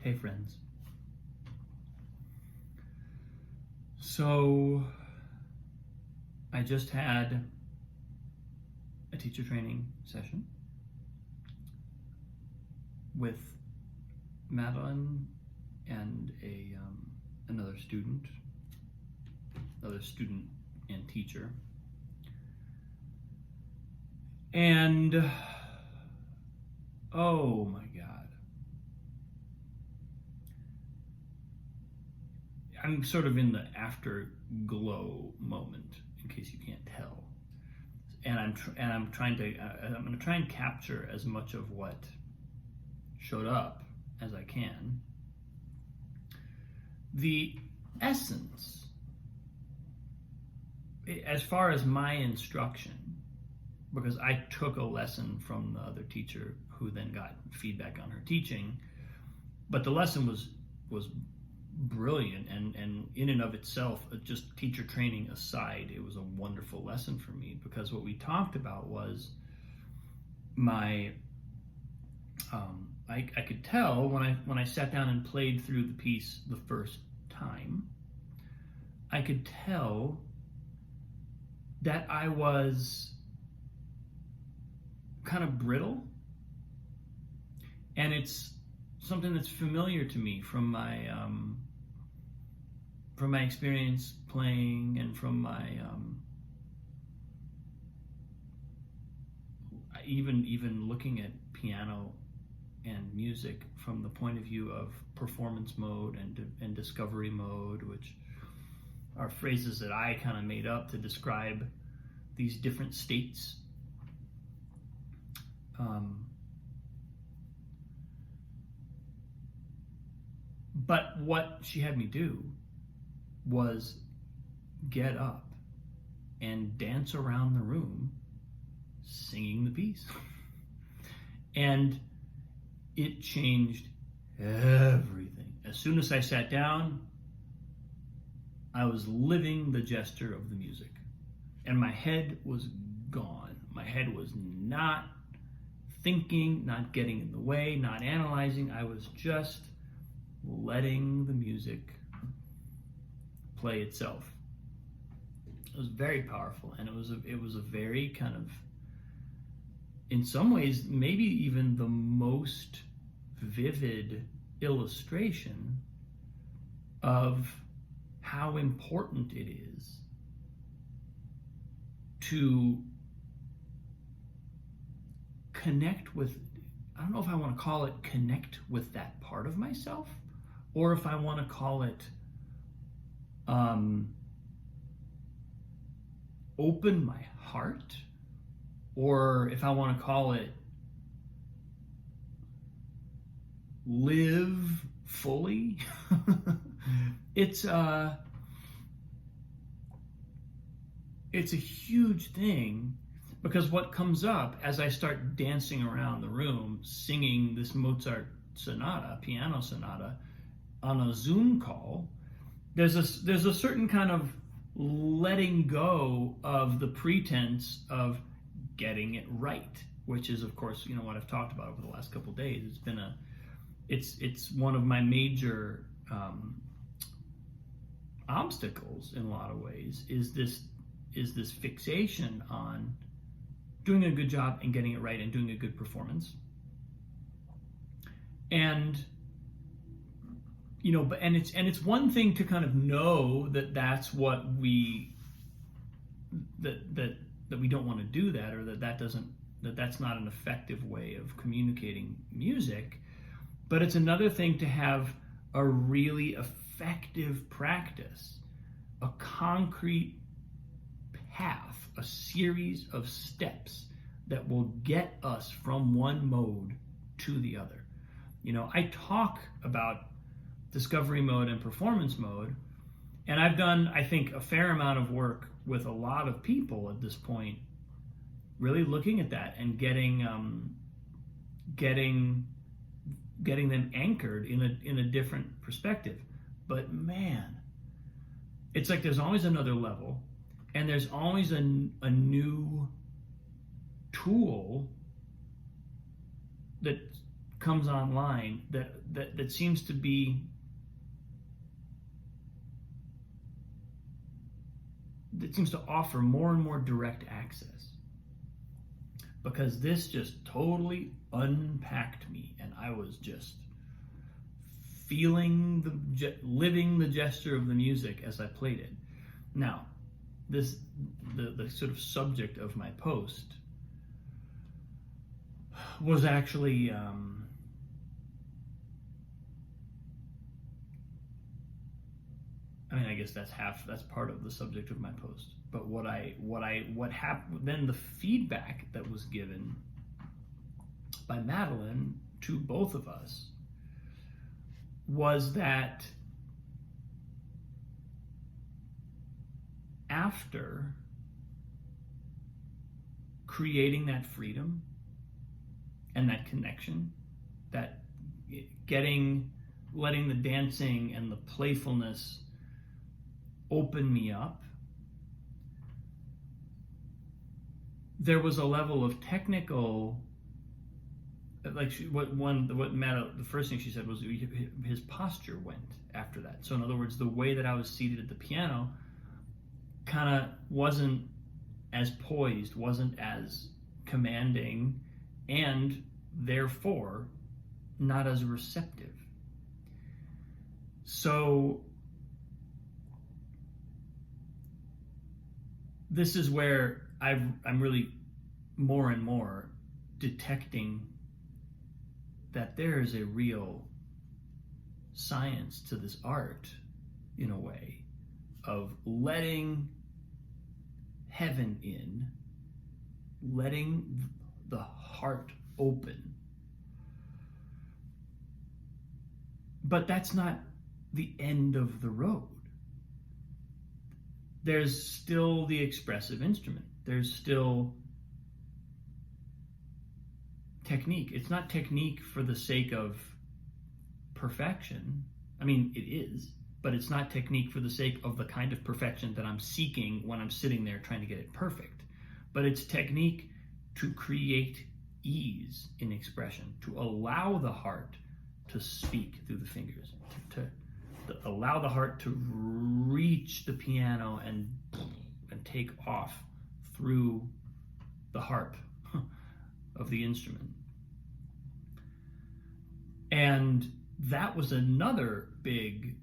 Hey friends. So I just had a teacher training session with Madeline and another student and teacher. And oh my God. I'm sort of in the afterglow moment, in case you can't tell, and I'm going to try and capture as much of what showed up as I can. The essence, as far as my instruction, because I took a lesson from the other teacher who then got feedback on her teaching, but the lesson was brilliant, and in and of itself, just teacher training aside, it was a wonderful lesson for me, because what we talked about was my I could tell when I sat down and played through the piece the first time, I could tell that I was kind of brittle, and it's something that's familiar to me from my experience playing, and from my even looking at piano and music from the point of view of performance mode and discovery mode, which are phrases that I kind of made up to describe these different states. But what she had me do was get up and dance around the room singing the piece. And it changed everything. As soon as I sat down, I was living the gesture of the music. And my head was gone. My head was not thinking, not getting in the way, not analyzing. I was just letting the music play itself. It was very powerful, and it was a very kind of, in some ways, maybe even the most vivid illustration of how important it is to connect with, I don't know if I want to call it connect with that part of myself, or if I want to call it open my heart, or if I want to call it live fully. It's a huge thing, because what comes up as I start dancing around the room singing this Mozart sonata, piano sonata, on a Zoom call, there's a certain kind of letting go of the pretense of getting it right, which is, of course, what I've talked about over the last couple of days. It's one of my major obstacles in a lot of ways, is this fixation on doing a good job and getting it right and doing a good performance. And it's one thing to kind of know that that's what that we don't want to do that, or that's not an effective way of communicating music. But it's another thing to have a really effective practice, a concrete path, a series of steps that will get us from one mode to the other. I talk about discovery mode and performance mode, and I've done, I think, a fair amount of work with a lot of people at this point, really looking at that and getting them anchored in a different perspective. But man, it's like there's always another level, and there's always a new tool that comes online that seems to be that seems to offer more and more direct access, because this just totally unpacked me, and I was just feeling living the gesture of the music as I played it. Now, the sort of subject of my post was actually I guess that's part of the subject of my post. But what happened then, the feedback that was given by Madeline to both of us was that after creating that freedom and that connection, that letting the dancing and the playfulness open me up, there was a level of technical, like the first thing she said was his posture went after that. So in other words, the way that I was seated at the piano kind of wasn't as poised, wasn't as commanding, and therefore not as receptive. So this is where I'm really more and more detecting that there is a real science to this art, in a way, of letting heaven in, letting the heart open. But that's not the end of the road. There's still the expressive instrument. There's still technique. It's not technique for the sake of perfection. I mean, it is, but it's not technique for the sake of the kind of perfection that I'm seeking when I'm sitting there trying to get it perfect. But it's technique to create ease in expression, to allow the heart to speak through the fingers, to allow the heart to reach the piano and take off through the harp of the instrument. And that was another big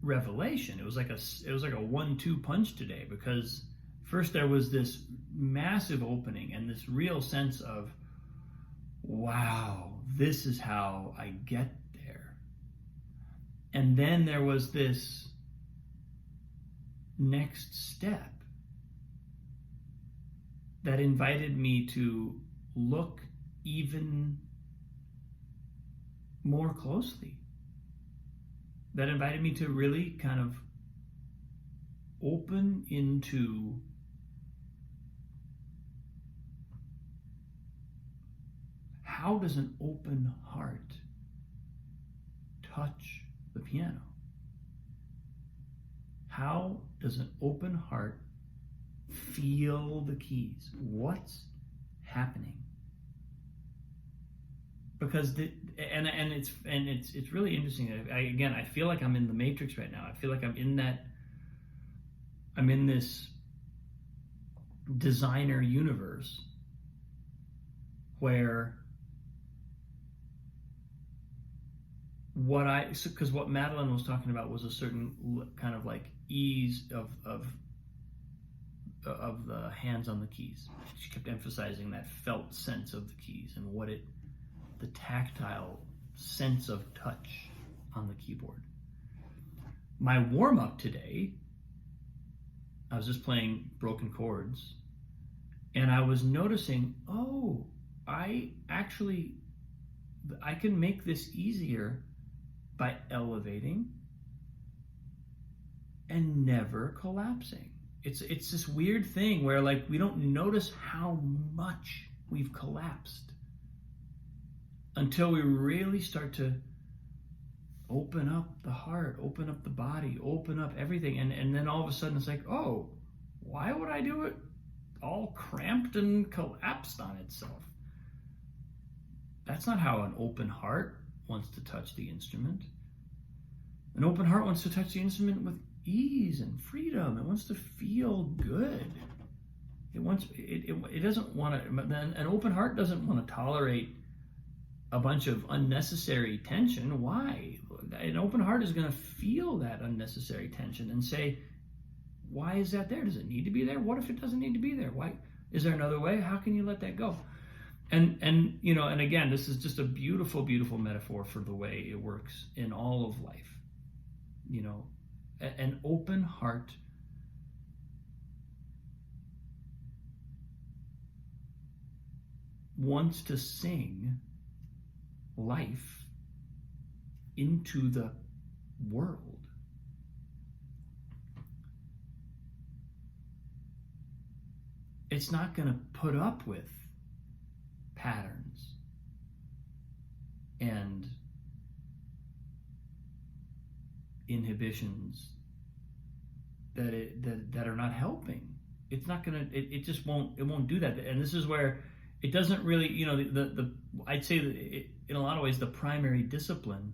revelation. It was like a 1-2 punch today, because first there was this massive opening and this real sense of, wow, this is how I get there. And then there was this next step that invited me to look even more closely, that invited me to really kind of open into how does an open heart touch the piano? How does an open heart feel the keys? What's happening? Because it's really interesting. I feel like I'm in the Matrix right now. I feel like I'm in this designer universe where because what Madeline was talking about was a certain kind of like ease of the hands on the keys. She kept emphasizing that felt sense of the keys and the tactile sense of touch on the keyboard. My warm-up today, I was just playing broken chords, and I was noticing, I can make this easier by elevating and never collapsing. It's this weird thing where like we don't notice how much we've collapsed until we really start to open up the heart, open up the body, open up everything. And then all of a sudden it's like, oh, why would I do it all cramped and collapsed on itself? That's not how an open heart wants to touch the instrument. An open heart wants to touch the instrument with ease and freedom. It wants to feel good. It doesn't want to. An open heart doesn't want to tolerate a bunch of unnecessary tension. Why? An open heart is going to feel that unnecessary tension and say, why is that there? Does it need to be there? What if it doesn't need to be there? Why? Is there another way? How can you let that go? And again, this is just a beautiful, beautiful metaphor for the way it works in all of life. An open heart wants to sing life into the world. It's not going to put up with patterns and inhibitions that are not helping. It's not going to. It just won't. It won't do that. And this is where it doesn't really. I'd say that in a lot of ways the primary discipline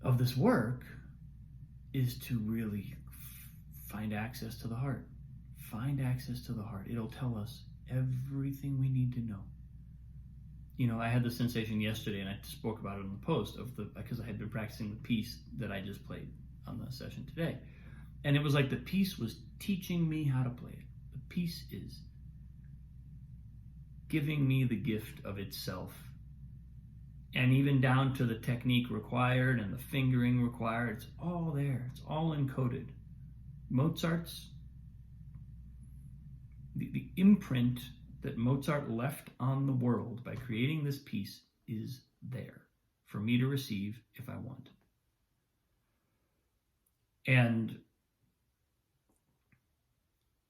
of this work is to really find access to the heart. Find access to the heart. It'll tell us everything we need to know. I had the sensation yesterday, and I spoke about it in the post because I had been practicing the piece that I just played on the session today, and it was like the piece was teaching me how to play it. The piece is giving me the gift of itself, and even down to the technique required and the fingering required. It's all there. It's all encoded. Mozart's the imprint that Mozart left on the world by creating this piece is there for me to receive if I want. And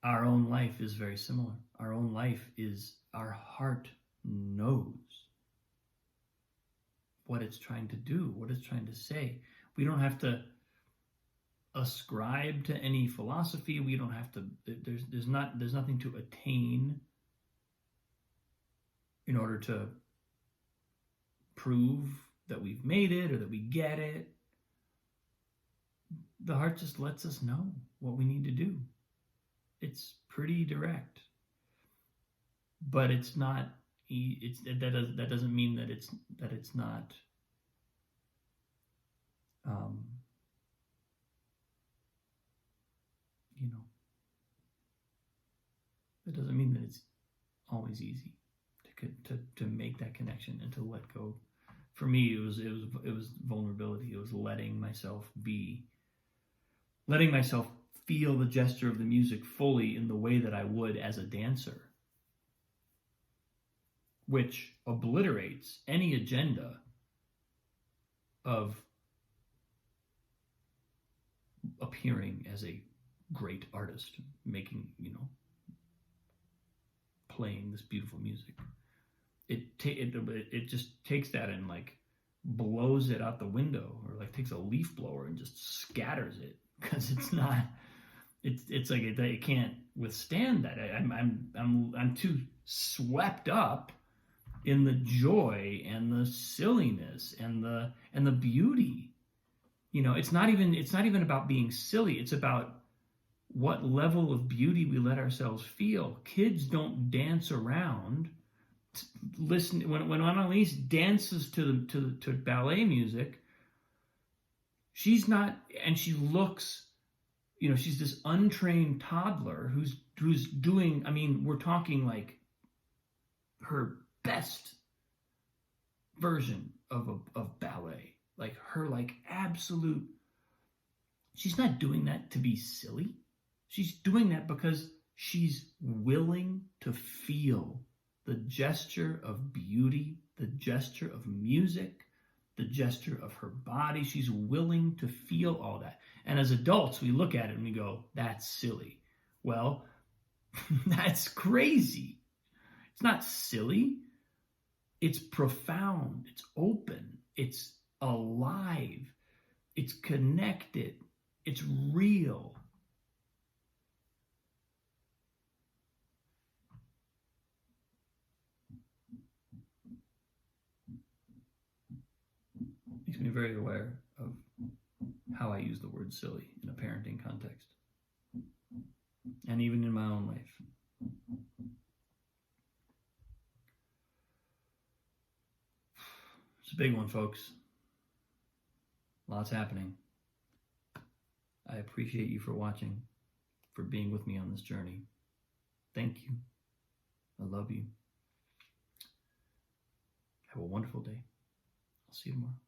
our own life is very similar. Our own life is, our heart knows what it's trying to do, what it's trying to say. We don't have to ascribe to any philosophy. We don't have to, there's nothing to attain in order to prove that we've made it or that we get it. The heart just lets us know what we need to do. It's pretty direct, but it's not. That doesn't mean that it's not. That doesn't mean that it's always easy to make that connection and to let go. For me, it was vulnerability. It was letting myself be, letting myself feel the gesture of the music fully in the way that I would as a dancer, which obliterates any agenda of appearing as a great artist, making, playing this beautiful music. It just takes that and blows it out the window, or takes a leaf blower and just scatters it, because it's not. It's like it can't withstand that. I'm too swept up in the joy and the silliness and the beauty. It's not even about being silly. It's about what level of beauty we let ourselves feel. Kids don't dance around. Listen, when Annalise dances to ballet music, she's not, and she looks, she's this untrained toddler who's doing, we're talking her best version of ballet, her absolute. She's not doing that to be silly. She's doing that because she's willing to feel the gesture of beauty, the gesture of music, the gesture of her body. She's willing to feel all that. And as adults, we look at it and we go, that's silly. Well, that's crazy. It's not silly. It's profound. It's open. It's alive. It's connected. It's real. me very aware of how I use the word silly in a parenting context, and even in my own life. It's a big one, folks. Lots happening. I appreciate you for watching, for being with me on this journey. Thank you. I love you. Have a wonderful day. I'll see you tomorrow.